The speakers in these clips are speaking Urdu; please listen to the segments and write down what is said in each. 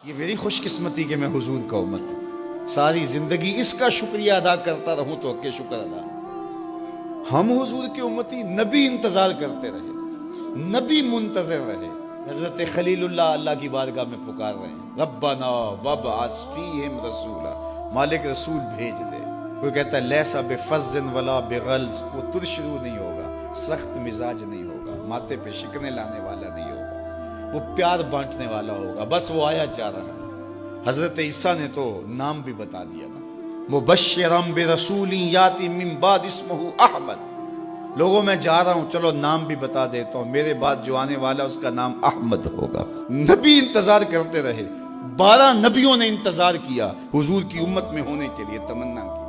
یہ میری خوش قسمتی کہ میں حضور کا امت ہوں، ساری زندگی اس کا شکریہ ادا کرتا رہوں تو حق شکر ادا نہیں۔ ہم حضور کی امتی، نبی انتظار کرتے رہے، نبی منتظر رہے۔ حضرت خلیل اللہ کی بارگاہ میں پکار رہے ہیں، ربنا وابعث فیہم رسولا، مالک رسول بھیج دے۔ کوئی کہتا ہے لیسا بفظ ولا بغلظ، وہ ترشرو نہیں ہوگا، سخت مزاج نہیں ہوگا، ماتھے پہ شکنے لانے والا نہیں ہوگا، وہ پیار بانٹنے والا ہوگا۔ بس وہ آیا جا رہا ہے۔ حضرت عیسیٰ نے تو نام بھی بتا دیا نا، مبشرم برسول یاتی من بعد اسمہ احمد، لوگوں میں جا رہا ہوں، چلو نام بھی بتا دیتا ہوں، میرے بعد جو آنے والا اس کا نام احمد ہوگا۔ نبی انتظار کرتے رہے، 12 نبیوں نے انتظار کیا حضور کی امت میں ہونے کے لیے، تمنا کی۔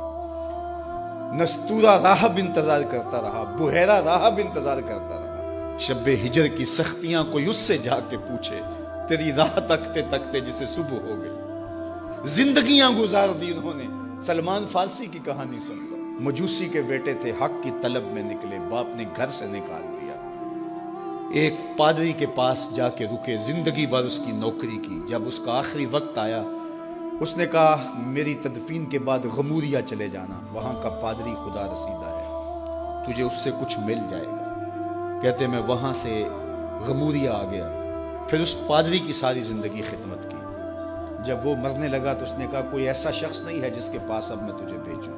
نستورہ راہب انتظار کرتا رہا، بحیرہ راہب انتظار کرتا رہا۔ شب ہجر کی سختیاں کوئی اس سے جا کے پوچھے، تیری راہ تکتے تکتے جسے صبح ہو گئی۔ زندگیاں گزار دی انہوں نے۔ سلمان فارسی کی کہانی سن لو، مجوسی کے بیٹے تھے، حق کی طلب میں نکلے، باپ نے گھر سے نکال دیا، ایک پادری کے پاس جا کے رکے، زندگی بھر اس کی نوکری کی۔ جب اس کا آخری وقت آیا، اس نے کہا میری تدفین کے بعد غموریا چلے جانا، وہاں کا پادری خدا رسیدہ ہے، تجھے اس سے کچھ مل جائے گا۔ کہتے میں وہاں سے غموریا آ گیا، پھر اس پادری کی ساری زندگی خدمت کی۔ جب وہ مرنے لگا تو اس نے کہا کوئی ایسا شخص نہیں ہے جس کے پاس اب میں تجھے بھیجوں،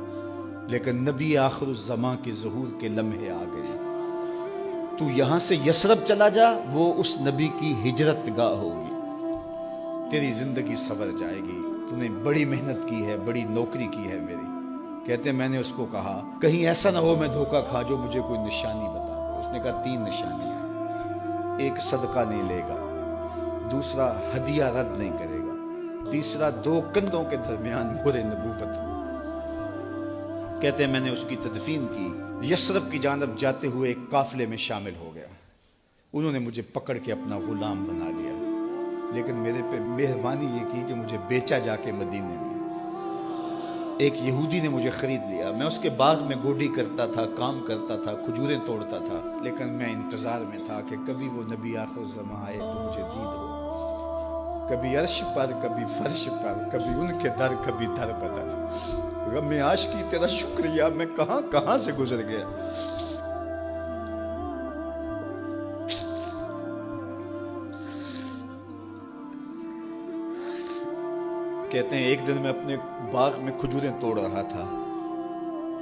لیکن نبی آخر الزماں کے ظہور کے لمحے آ گئے، تو یہاں سے یثرب چلا جا، وہ اس نبی کی ہجرت گاہ ہوگی، تیری زندگی سنور جائے گی، تو نے بڑی محنت کی ہے، بڑی نوکری کی ہے میری۔ کہتے میں نے اس کو کہا کہیں ایسا نہ ہو میں دھوکہ کھا جو مجھے کوئی نشانی بتا دے۔ اس نے کہا 3 نشانیاں، ایک صدقہ نہیں لے گا، دوسرا ہدیہ رد نہیں کرے گا، تیسرا 2 کندھوں کے درمیان مہر نبوت ہو۔ کہتے ہیں میں نے اس کی تدفین کی، یثرب کی جانب جاتے ہوئے ایک قافلے میں شامل ہو گیا، انہوں نے مجھے پکڑ کے اپنا غلام بنا لیا، لیکن میرے پہ مہربانی یہ کی کہ مجھے بیچا جا کے مدینے میں۔ ایک یہودی نے مجھے خرید لیا، میں اس کے باغ میں گوڈی کرتا تھا، کام کرتا تھا، کھجوریں توڑتا تھا، لیکن میں انتظار میں تھا کہ کبھی وہ نبی آخر الزماں آئے تو مجھے دید ہو، کبھی عرش پر، کبھی فرش پر، کبھی ان کے در، کبھی در بدر۔ غم عاشقی تیرا شکریہ، میں کہاں کہاں سے گزر گیا۔ کہتے ہیں ایک دن میں اپنے باغ میں کھجوریں توڑ رہا تھا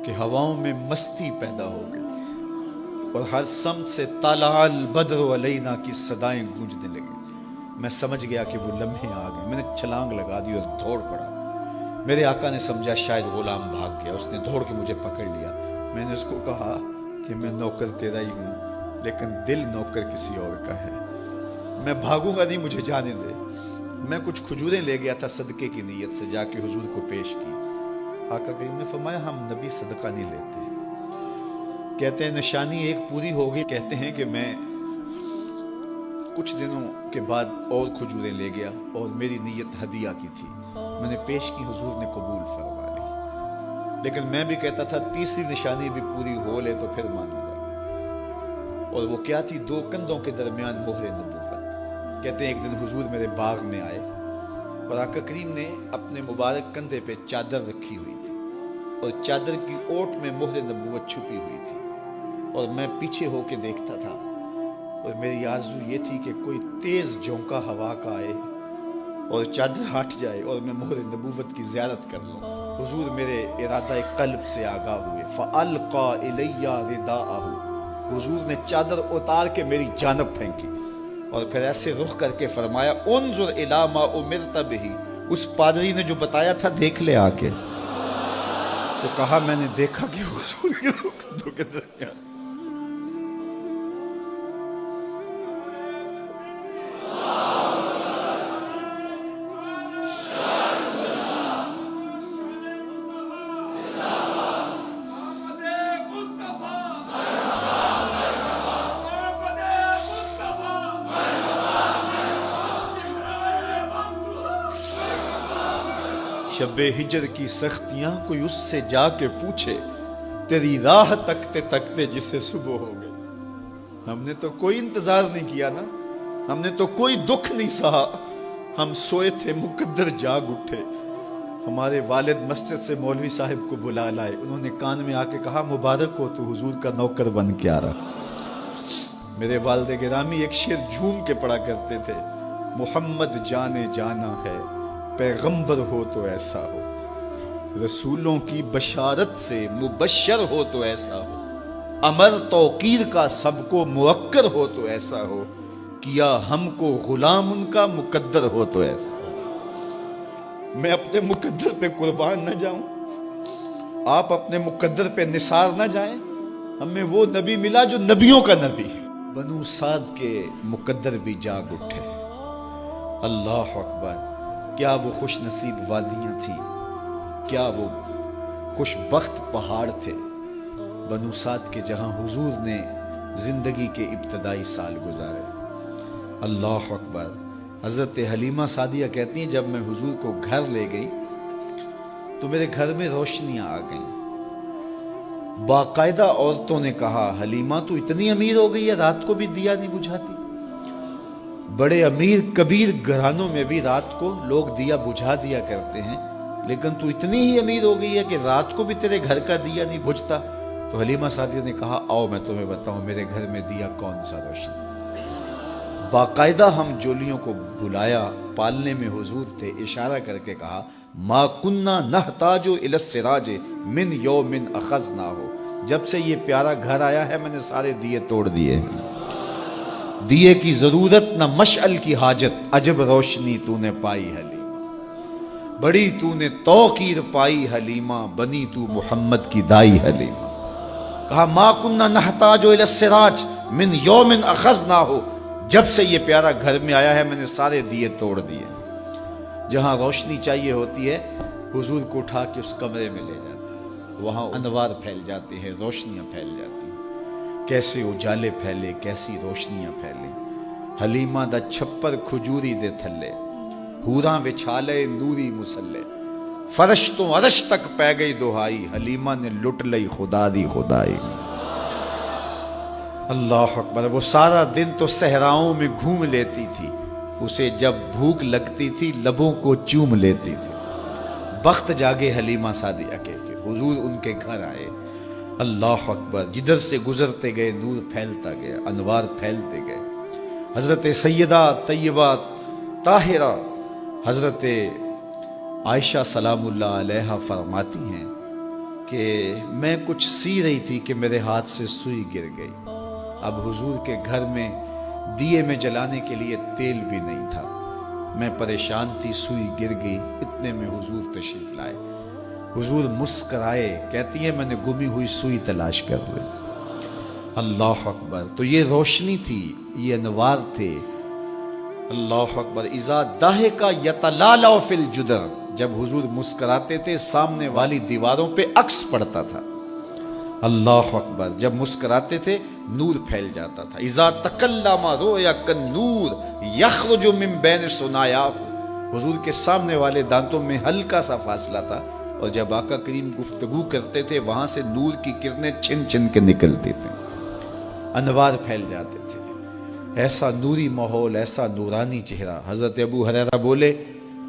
کہ ہواؤں میں مستی پیدا ہو گئی اور ہر سمت سے طلع البدر علینا کی صدائیں گونجنے لگی۔ میں سمجھ گیا کہ وہ لمحے آ گئے، میں نے چھلانگ لگا دی اور دوڑ پڑا۔ میرے آقا نے سمجھا شاید غلام بھاگ گیا، اس نے دوڑ کے مجھے پکڑ لیا۔ میں نے اس کو کہا کہ میں نوکر تیرا ہی ہوں، لیکن دل نوکر کسی اور کا ہے، میں بھاگوں گا نہیں، مجھے جانے دے۔ میں کچھ کھجوریں لے گیا تھا صدقے کی نیت سے، جا کے حضور کو پیش کی۔ آقا کریم نے فرمایا ہم نبی صدقہ نہیں لیتے۔ کہتے ہیں نشانی ایک پوری ہو گئی، کہتے ہیں کہ میں کچھ دنوں کے بعد اور کھجوریں لے گیا اور میری نیت ہدیہ کی تھی، میں نے پیش کی، حضور نے قبول فرما لی۔ لیکن میں بھی کہتا تھا تیسری نشانی بھی پوری ہو لے تو پھر مانوں گا، اور وہ کیا تھی؟ 2 کندھوں کے درمیان مہر نبوت۔ کہتے ہیں ایک دن حضور میرے باغ میں آئے اور آقا کریم نے اپنے مبارک کندھے پہ چادر رکھی ہوئی تھی اور چادر کی اوٹ میں مہر نبوت چھپی ہوئی تھی، اور میں پیچھے ہو کے دیکھتا تھا، اور میری آرزو یہ تھی کہ کوئی تیز جھونکا ہوا کا آئے اور چادر ہٹ جائے اور میں مہر نبوت کی زیارت کر لوں۔ حضور میرے ارادہ قلب سے آگاہ ہوئے، فَأَلْقَى إِلَيَّ رِدَاءَهُ، حضور نے چادر اتار کے میری جانب پھینکی اور پھر ایسے رخ کر کے فرمایا انظر الی ما امرت بہ، اس پادری نے جو بتایا تھا دیکھ لے آ کے۔ تو کہا میں نے دیکھا کہ حضور کے دو کے درمیان شب ہجر کی سختیاں کوئی اس سے جا کے پوچھے، تیری راہ تکتے تکتے جسے صبح ہو گئی۔ ہم نے تو کوئی انتظار نہیں کیا نا، ہم نے تو کوئی دکھ نہیں سہا، ہم سوئے تھے مقدر جاگ اٹھے. ہمارے والد مسجد سے مولوی صاحب کو بلا لائے. انہوں نے کان میں آ کے کہا مبارک ہو تو حضور کا نوکر بن کے آ رہا. میرے والد گرامی ایک شعر جھوم کے پڑھا کرتے تھے, محمد جانے جانا ہے پیغمبر ہو تو ایسا ہو, رسولوں کی بشارت سے مبشر ہو تو ایسا ہو, امر توقیر کا سب کو موکر ہو تو ایسا ہو, کیا ہم کو غلام ان کا مقدر ہو تو ایسا ہو. میں اپنے مقدر پہ قربان نہ جاؤں, آپ اپنے مقدر پہ نثار نہ جائیں. ہمیں وہ نبی ملا جو نبیوں کا نبی. بنو سعد کے مقدر بھی جاگ اٹھے. اللہ اکبر. کیا وہ خوش نصیب وادیاں تھیں, کیا وہ خوش بخت پہاڑ تھے بنو سعد کے, جہاں حضور نے زندگی کے ابتدائی سال گزارے. اللہ اکبر. حضرت حلیمہ سعدیہ کہتی ہیں جب میں حضور کو گھر لے گئی تو میرے گھر میں روشنیاں آ گئیں. باقاعدہ عورتوں نے کہا حلیمہ تو اتنی امیر ہو گئی ہے رات کو بھی دیا نہیں بجھاتی. بڑے امیر کبیر گھرانوں میں بھی رات کو لوگ دیا بجھا دیا کرتے ہیں, لیکن تو اتنی ہی امیر ہو گئی ہے کہ رات کو بھی تیرے گھر کا دیا نہیں بجھتا. تو حلیمہ سعدیہ نے کہا آؤ میں تمہیں بتاؤں میرے گھر میں دیا کون سا روشن. باقاعدہ ہم جولیوں کو بلایا, پالنے میں حضور تھے, اشارہ کر کے کہا ما کننا نحتاج الی السراج من یوم اخذناہ. جب سے یہ پیارا گھر آیا ہے میں نے سارے دیے توڑ دیے. دیے کی ضرورت نہ مشعل کی حاجت, عجب روشنی تو نے پائی حلیمہ, بڑی تو نے توقیر پائی حلیمہ, بنی تو محمد کی دائی حلیمہ. کہا ما کننا نحتاج الی السراج من یوم اخذناہ. جب سے یہ پیارا گھر میں آیا ہے میں نے سارے دیے توڑ دیے. جہاں روشنی چاہیے ہوتی ہے حضور کو اٹھا کے اس کمرے میں لے جاتے ہیں, وہاں انوار پھیل جاتے ہیں, روشنیاں پھیل جاتی ہیں. کیسے اجالے پھیلے, کیسی روشنیاں پھیلے. حلیمہ دا چھپر کھجوری دے تھلے, حوراں وچھالے نوری مسلے, فرش تو عرش تک پہ گئی دہائی, حلیمہ نے لٹ لئی خدا دی خدائی. اللہ اکبر. وہ سارا دن تو صحراؤں میں گھوم لیتی تھی, اسے جب بھوک لگتی تھی لبوں کو چوم لیتی تھی. بخت جاگے حلیمہ سعدیہ کے حضور ان کے گھر آئے. اللہ اکبر. جدھر سے گزرتے گئے نور پھیلتا گیا, انوار پھیلتے گئے. حضرت سیدہ طیبہ طاہرہ حضرت عائشہ سلام اللہ علیہا فرماتی ہیں کہ میں کچھ سی رہی تھی کہ میرے ہاتھ سے سوئی گر گئی. اب حضور کے گھر میں دیے میں جلانے کے لیے تیل بھی نہیں تھا. میں پریشان تھی, سوئی گر گئی. اتنے میں حضور تشریف لائے. حضور مسکرائے, کہتی ہے میں نے گمی ہوئی سوئی تلاش کر لی. اللہ اکبر. تو یہ روشنی تھی, یہ انوار تھے. اللہ اکبر. اذا ضحک یتلالع فی الجدر. جب حضور مسکراتے تھے سامنے والی دیواروں پہ عکس پڑتا تھا. اللہ اکبر. جب مسکراتے تھے نور پھیل جاتا تھا. اذا تکلم رؤیا کالنور یخرج من بین ثنایاہ. حضور کے سامنے والے دانتوں میں ہلکا سا فاصلہ تھا, اور جب آقا کریم گفتگو کرتے تھے وہاں سے نور کی کرنیں چھن چھن کے نکلتی تھیں, انوار پھیل جاتے تھے. ایسا نوری ماحول, ایسا نورانی چہرہ. حضرت ابو ہریرہ بولے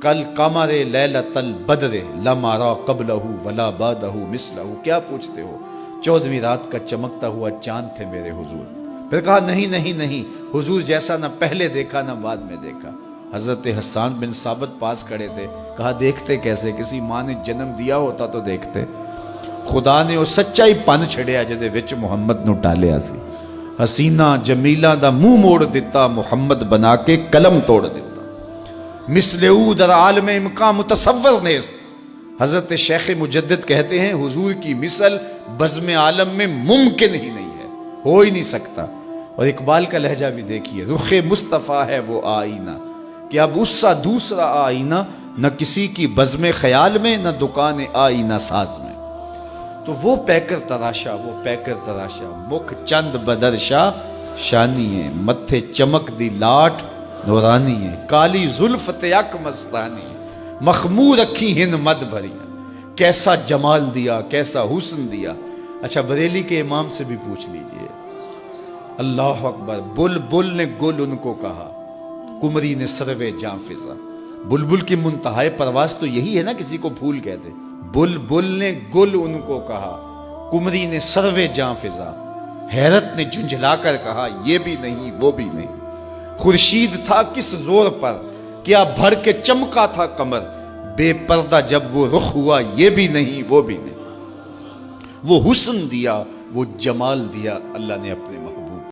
کل قمر لیلۃ البدر لم ارى قبلہ ولا بعدہ مثلہ. کیا پوچھتے ہو, 14ویں رات کا چمکتا ہوا چاند تھے میرے حضور. پھر کہا نہیں نہیں نہیں, حضور جیسا نہ پہلے دیکھا نہ بعد میں دیکھا. حضرت حسان بن ثابت پاس کھڑے تھے. کہا دیکھتے کیسے, کسی ماں نے جنم دیا ہوتا تو دیکھتے. خدا نے وہ سچائی پن چھڑیا جدے وچ محمد نو ٹالیا سی. حسینہ جمیلہ دا منہ موڑ دیتا, محمد بنا کے قلم توڑ دیتا. مثل او در عالم امکان متصور نیست. حضرت شیخ مجدد کہتے ہیں حضور کی مثل بزم عالم میں ممکن ہی نہیں ہے, ہو ہی نہیں سکتا. اور اقبال کا لہجہ بھی دیکھیے, رخ مصطفیٰ ہے وہ آئینہ کہ اب اس سا دوسرا آئینہ, نہ کسی کی بزم خیال میں نہ دکان آئینہ ساز میں. تو وہ پیکر تراشا, وہ پیکر تراشا, مکھ چند بدرشا شانی ہے, متھے چمک دی لاٹ نورانی ہے, کالی زلف تیک مستانی ہے, مخمور رکھی ہن مد بھری. کیسا جمال دیا, کیسا حسن دیا. اچھا بریلی کے امام سے بھی پوچھ لیجئے. اللہ اکبر. بل بل نے گل ان کو کہا, کمری نے سروے جاں فضا. بلبل کی منتہائے پرواز تو یہی ہے نا، کسی کو پھول کہتے. بلبل نے گل ان کو کہا، کمری نے سروے جاں فضا، حیرت نے جھنجھلا کر کہا یہ بھی نہیں وہ بھی نہیں. خورشید تھا کس زور پر، کیا بھر کے چمکا تھا قمر، بے پردہ جب وہ رخ ہوا یہ بھی نہیں وہ بھی نہیں. وہ حسن دیا وہ جمال دیا اللہ نے اپنے